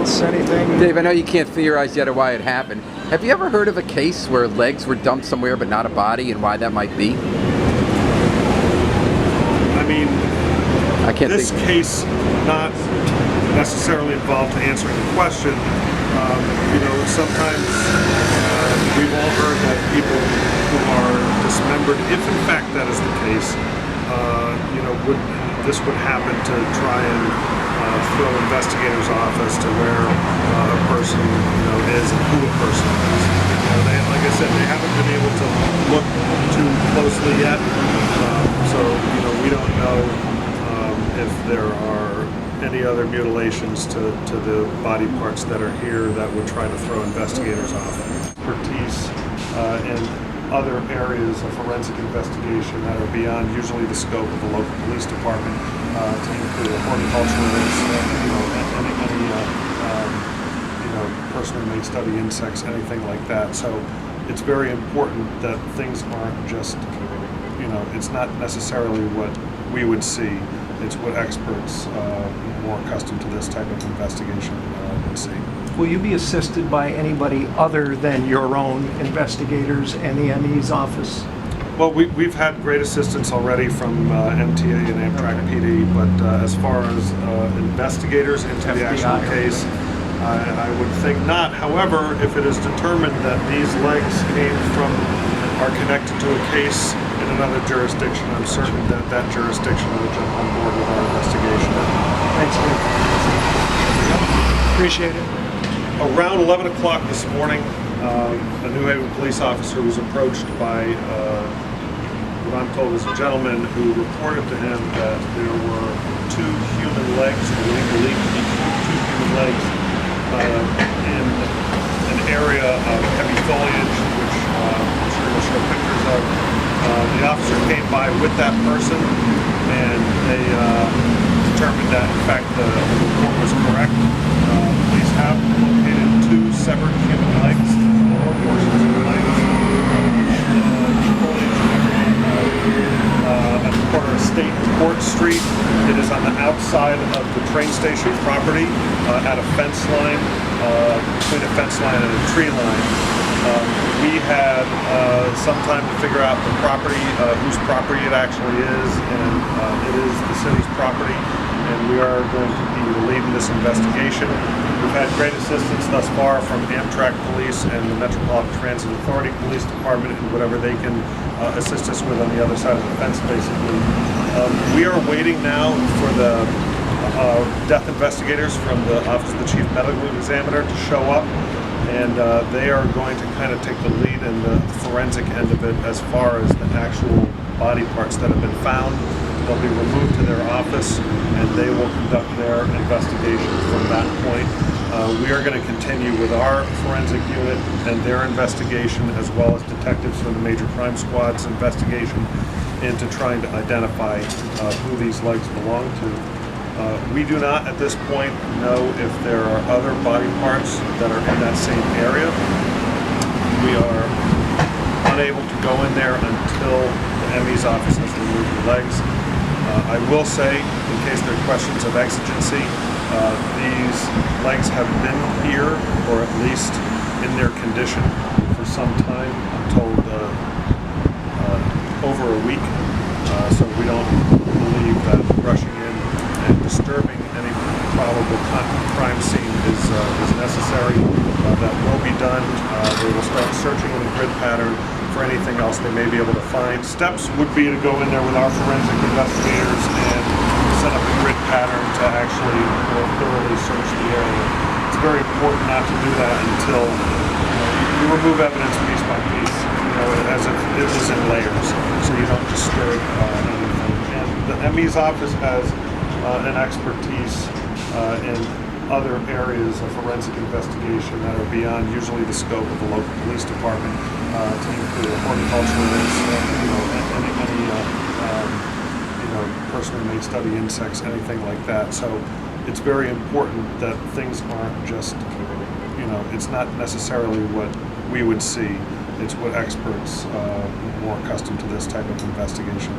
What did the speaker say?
else? Anything? Dave, I know you can't theorize yet of why it happened. Have you ever heard of a case where legs were dumped somewhere but not a body, and why that might be? I mean, I can't this think. case not necessarily involved to answering the question. Sometimes we've all heard that people who are dismembered, if in fact that is the case, this would happen to try and throw investigators off as to where a person is and who a person is. Like I said, they haven't been able to look too closely yet, so we don't know if there are any other mutilations to the body parts that are here that would try to throw investigators off. Expertise in other areas of forensic investigation that are beyond usually the scope of the local police department, to include horticulturists, any person who may study insects, anything like that. So it's very important that things aren't just, it's not necessarily what we would see. It's what experts more accustomed to this type of investigation would see. Will you be assisted by anybody other than your own investigators and the ME's office? Well, we've had great assistance already from MTA and Amtrak PD, but as far as investigators into the actual case, I would think not. However, if it is determined that these legs are connected to a case in another jurisdiction, I'm certain that that jurisdiction will jump on board with our investigation. Thanks, Dave. Appreciate it. Around 11 o'clock this morning, a New Haven police officer was approached by what I'm told is a gentleman who reported to him that there were two human legs, or what he believed to be two human legs, in an area of heavy foliage, which I'm sure we'll show pictures of. The officer came by with that person, and they determined that, in fact, the report was correct. Police have located two severed human legs, or portions of legs, at the corner of State and Court Street. It is on the outside of the train station property, at a fence line, between a fence line and a tree line. We had some time to figure out the property, whose property it actually is, and it is the city's property, and we are going to be leading this investigation. We've had great assistance thus far from Amtrak Police and the Metropolitan Transit Authority Police Department and whatever they can assist us with on the other side of the fence, basically. We are waiting now for the death investigators from the Office of the Chief Medical Examiner to show up, and they are going to kind of take the lead in the forensic end of it as far as the actual body parts that have been found. They'll be removed to their office, and they will conduct their investigation from that point. We are going to continue with our forensic unit and their investigation, as well as detectives from the Major Crime Squad's investigation, into trying to identify who these legs belong to. We do not, at this point, know if there are other body parts that are in that same area. We are unable to go in there until the ME's office has removed the legs. I will say, in case there are questions of exigency, these legs have been here, or at least in their condition, for some time. I'm told over a week. So we don't believe that rushing in and disturbing any probable crime scene is necessary. That will be done. They will start searching in a grid pattern for anything else they may be able to find. Steps would be to go in there with our forensic investigators and set up a grid pattern to actually more thoroughly search the area. It's very important not to do that until you remove evidence piece by piece, as if it was in layers, so you don't disturb anything. And the ME's office has an expertise in other areas of forensic investigation that are beyond usually the scope of the local police department, to include horticulturists, any person who may study insects, anything like that. So it's very important that things aren't just, it's not necessarily what we would see. It's what experts more accustomed to this type of investigation